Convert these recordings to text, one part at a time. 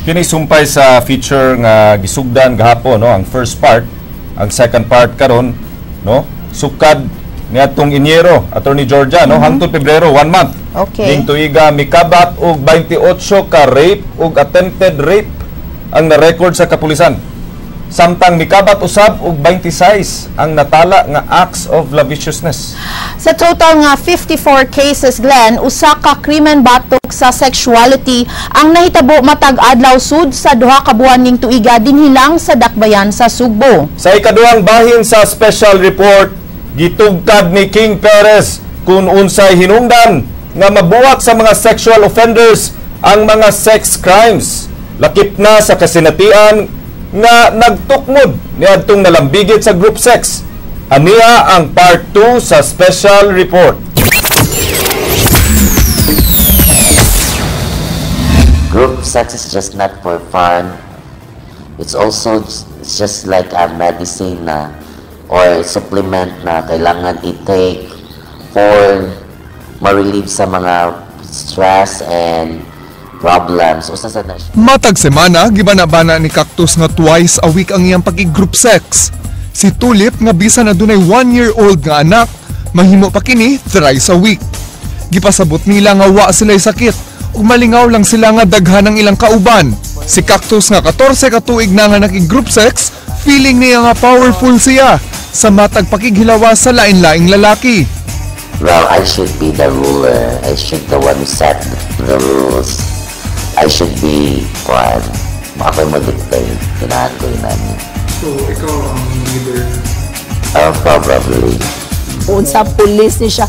Kini sumpay sa feature nga gisugdan gahapon, no, ang first part, ang second part karon, no, sukad niadtong Inyero, Attorney Georgia, no, hangtod Pebrero, 1 month. Okay. Ning tuiga mikabat og 28 ka rape ug attempted rape ang na-record sa kapulisan. Samtang mikabat usab og 26 ang natala nga acts of lasciviousness. Sa total nga 54 cases, Glenn, usa ka krimen batok sa sexuality ang nahitabo matag adlaw sud sa duha ka buwan ning tuiga dinhi lang sa Dakbayan sa Sugbo. Sa ikaduhang bahin sa special report, gitugkad ni King Perez kung unsay hinungdan nga mabuwak sa mga sexual offenders ang mga sex crimes. Lakip na sa kasinatian nga nagtukmod niadtong nalambigit sa group sex. Aniya ang part 2 sa special report. Group sex is just not for fun. It's just like a medicine na or supplement na kailangan i-take for ma-relieve sa mga stress and problems. Matag semana, gibana-bana ni Cactus nga twice a week ang iyang pag-group sex. Si Tulip nga bisan na dunay 1-year-old nga anak, mahimo pa kini thrice a week. Gipasabot nila nga wa sila'y sakit ug malingaw lang sila nga daghan ang ilang kauban. Si Cactus nga 14 ka tuig na nga naki-group sex, feeling niya nga powerful siya sa matag pakighilawa sa lain-laing lalaki. Well, I should be the ruler. I should the one who set the rules. I should be one. Ako'y mag-dictate. Tinahan ko yun namin. So, ikaw ang leader? Probably. Sa pulis ni siya.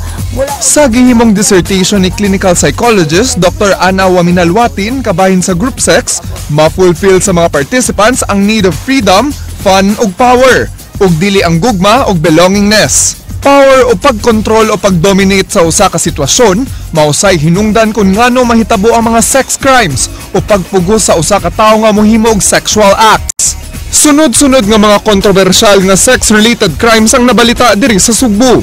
Sa gihimong dissertation ni clinical psychologist Dr. Ana Waminalwatin kabahin sa group sex, ma-fulfill sa mga participants ang need of freedom, fun ug power, ug dili ang gugma ug belongingness. Power o pagkontrol o pagdominate sa usa ka sitwasyon, mausay hinungdan kung ngano mahitabo ang mga sex crimes o pagpugos sa usa ka tawo nga mohimo og sexual acts. Sunod-sunod nga mga kontrobersyal nga sex-related crimes ang nabalita diri sa Sugbo.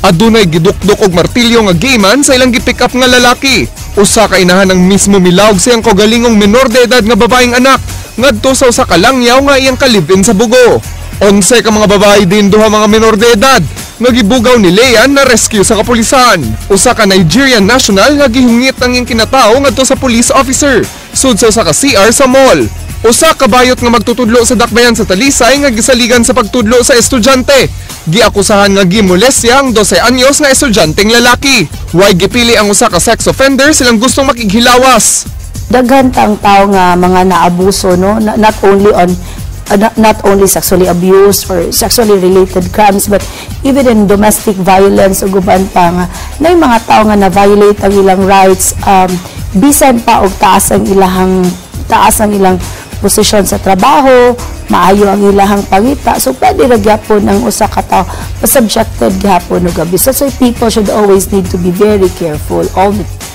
Adunay gidukdok og martilyo nga gayman sa ilang gipick up nga lalaki. Usa ka inahan ang mismo milawg siyang kaugalingong menor de edad nga babaeng anak ngadto sa usa ka langyaw nga iyang kalibin sa Bugo. 11 ka mga babae din duha mga menor de edad nga gibugaw ni Leanne na rescue sa kapulisan. Usa ka Nigerian national nga gihungit ang iyang kinatawo ngadto sa police officer sud sa usa ka CR sa mall. Usa ka bayot nga magtutudlo sa Dakbayan sa Talisay nga gisaligan sa pagtudlo sa estudyante. Giakusahan nga gimolestya ang 12 anyos nga estudyanteng lalaki. Way gipili ang usa ka sex offender silang gustong makighilawas. Daghan tang tao nga mga naabuso, no, not only sexually abused or sexually related crimes, but even in domestic violence o guban pa nga na yung mga tao nga na-violate ang ilang rights, bisan pa og taas ang ilang posisyon sa trabaho, maayo ang ilahang pangita, so pwede ra gyapon ang usa ka tawo subjected gyapon og abuse. So people should always need to be very careful all the time.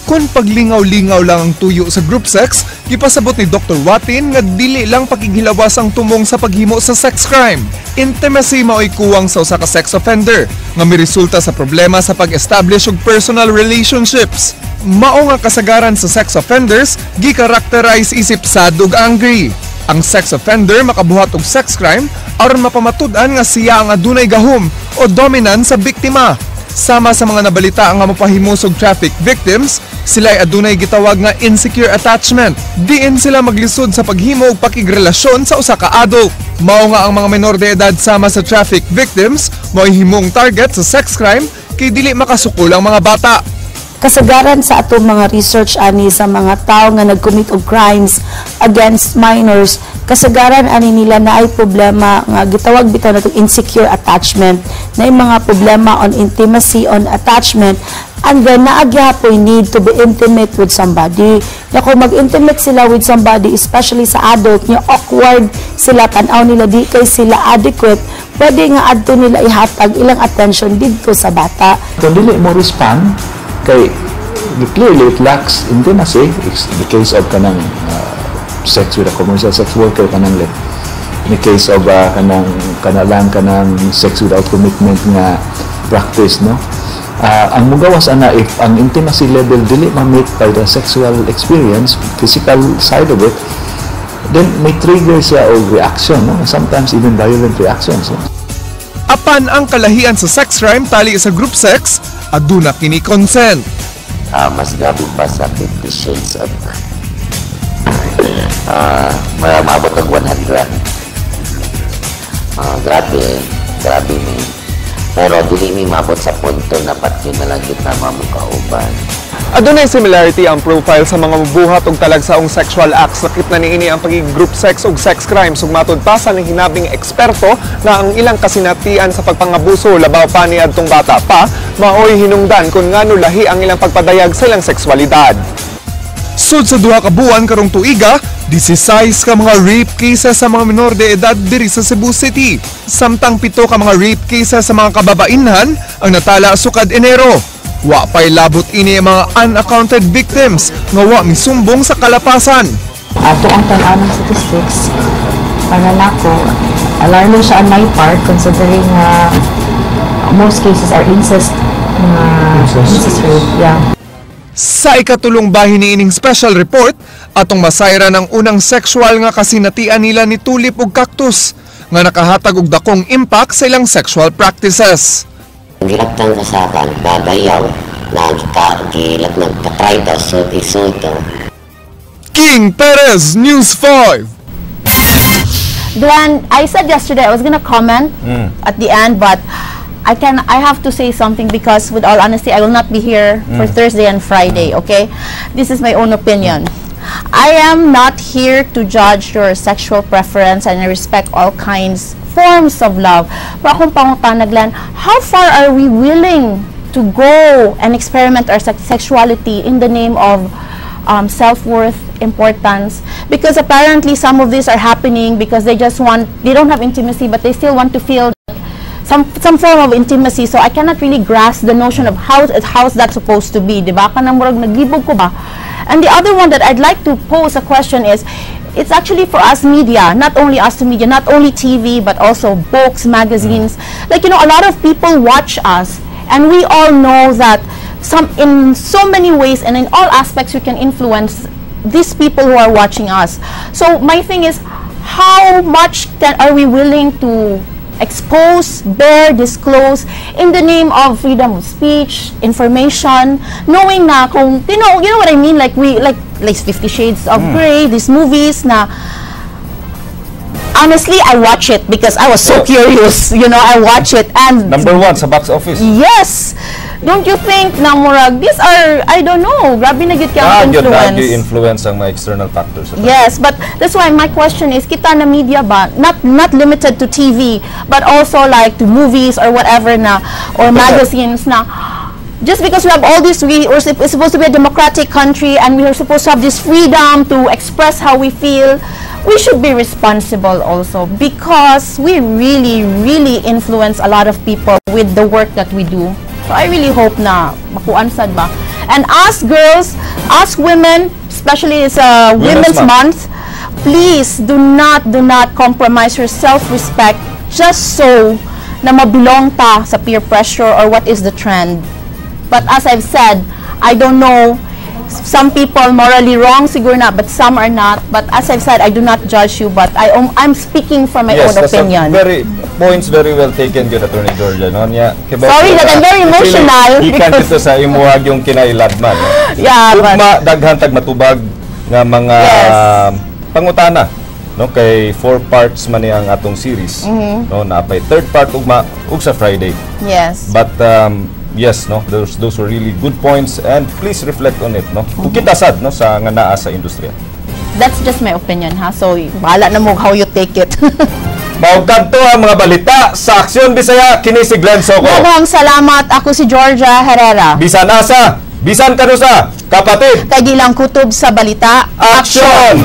Kung paglingaw-lingaw lang ang tuyo sa group sex, gipasabot ni Dr. Watin nga dili lang pakighilawas ang tumong sa paghimo sa sex crime. Intimacy mao'y kuwang sa usa ka sex offender nga miresulta sa problema sa pag-establish og personal relationships. Mao nga kasagaran sa sex offenders gi-characterize isip sad ug angry. Ang sex offender makabuhat og sex crime aron mapamatud-an nga siya ang adunay gahom o dominant sa biktima. Sama sa mga nabalita ang mapahimusog traffic victims, sila ay adunay gitawag nga insecure attachment. Diin sila maglisod sa paghimo og pakigrelasyon sa usa ka adult. Mao nga ang mga menor de edad sama sa traffic victims mo'y himong target sa sex crime kay dili makasukol ang mga bata. Kasagaran sa atong mga research ani sa mga tao nga nag-commit og crimes against minors, kasagaran ani nila na ay problema nga gitawag bitaw natong insecure attachment, na yung mga problema on intimacy, on attachment, and then naagyapoy need to be intimate with somebody. Na kung mag-intimate sila with somebody, especially sa adult, niya awkward sila, tanaw nila di kay sila adequate, pwede nga adto nila ihatag ilang attention dito sa bata. Kung dili mo respond, kay clearly it lacks intimacy. It's the case of kanang sex with a commercial sex worker, kanang in the case of kanang sex without commitment nga practice, no, ang mugawas ana if ang intimacy level dili ma-meet by the sexual experience, physical side of it, then may trigger siya og reaction, no? Sometimes even violent reactions. No? Apan ang kalahian sa sex crime tali sa group sex, aduna kini consent. Mas grabe pa sa 50 Shades of maabot ang 100. Grabe mi. Pero dili mi maabot sa punto na pati na lang kita mamukauban. Adunay similarity ang profile sa mga mabuhat og talagsaong sexual acts. Sakit na niini ang pagiging group sex ug sex crimes ug matud pa sa hinabing eksperto na ang ilang kasinatian sa pagpangabuso labaw pa ni adtong bata pa maoy hinungdan kung ngano lahi ang ilang pagpadayag sa ilang sexualidad. Sud sa duha ka buwan karong tuiga, 16 ka mga rape cases sa mga minor de edad diri sa Cebu City. Samtang 7 ka mga rape cases sa mga kababainhan ang natala sukad Enero. Wa pay labot ini ang mga unaccounted victims nga wa misumbong sa kalapasan. Ato ang tan-aw ng statistics para nako, alarming siya on my part considering most cases are incest rape. Yeah. Sa ikatulong bahin ni ining special report, atong masayra ng unang sexual nga kasinatian nila ni Tulip ug Cactus nga nakahatag og dakong impact sa ilang sexual practices. Gilaptan ka sa akin, babayaw na gilat nagkatry daw sulti-sulto. King Perez, News 5. Glenn, I said yesterday I was gonna comment at the end, but I have to say something because with all honesty, I will not be here for Thursday and Friday, okay? This is my own opinion. I am not here to judge your sexual preference and I respect all forms of love. Pero akong pangutana, Glenn, how far are we willing to go and experiment our sexuality in the name of self-worth, importance? Because apparently some of these are happening because they don't have intimacy, but they still want to feel some form of intimacy. So I cannot really grasp the notion of how's that supposed to be, diba? Kanang murag nagibog ko ba? And the other one that I'd like to pose a question is, it's actually for us media, not only us to media, not only TV, but also books, magazines. Like, a lot of people watch us, and we all know that in so many ways and in all aspects we can influence these people who are watching us. So my thing is, how much are we willing to expose, disclose in the name of freedom of speech, information, knowing na kung, you know what I mean, like 50 Shades of Grey, these movies na, honestly, I watch it because I was so curious, I watch it and Number 1 sa box office. Yes. Don't you think na murag, these are, I don't know, grabe na gid kaya influence. Influence ang mga external factors. Yes, but that's why my question is, kita na media ba, not limited to TV, but also like to movies or whatever na, or magazines na, just because we have all this, we're supposed to be a democratic country and we are supposed to have this freedom to express how we feel, we should be responsible also because we really, really influence a lot of people with the work that we do. So I really hope na makuansad ba. And us girls, us women, especially it's Women's Month, please do not compromise your self-respect just so na mabilong ta sa peer pressure or what is the trend. But as I've said, I don't know, some people morally wrong siguro na, but some are not. But as I've said, I do not judge you, but I'm speaking from my own opinion. Points very well taken, good Attorney Georgia. No? Sorry that I'm very emotional. Ikan dito sa imuhag yung kinailadman. No? Yeah, Ugma, daghantag matubag nga mga pangutana. No? Kay 4 parts man ang atong series. No? Napay 3rd part ugma ug sa Friday. Yes. But yes, no, those were really good points and please reflect on it, no. Kukitasad no sa nga naa sa industriya. That's just my opinion, ha. So bahala na mo how you take it. Maugkad to ang mga balita sa Aksyon Bisaya, kini si Glenn Soco. Daghang salamat, ako si Georgia Herrera. Bisan asa, bisan kanusa, kapatid. Kay gilang kutob sa balita, Aksyon!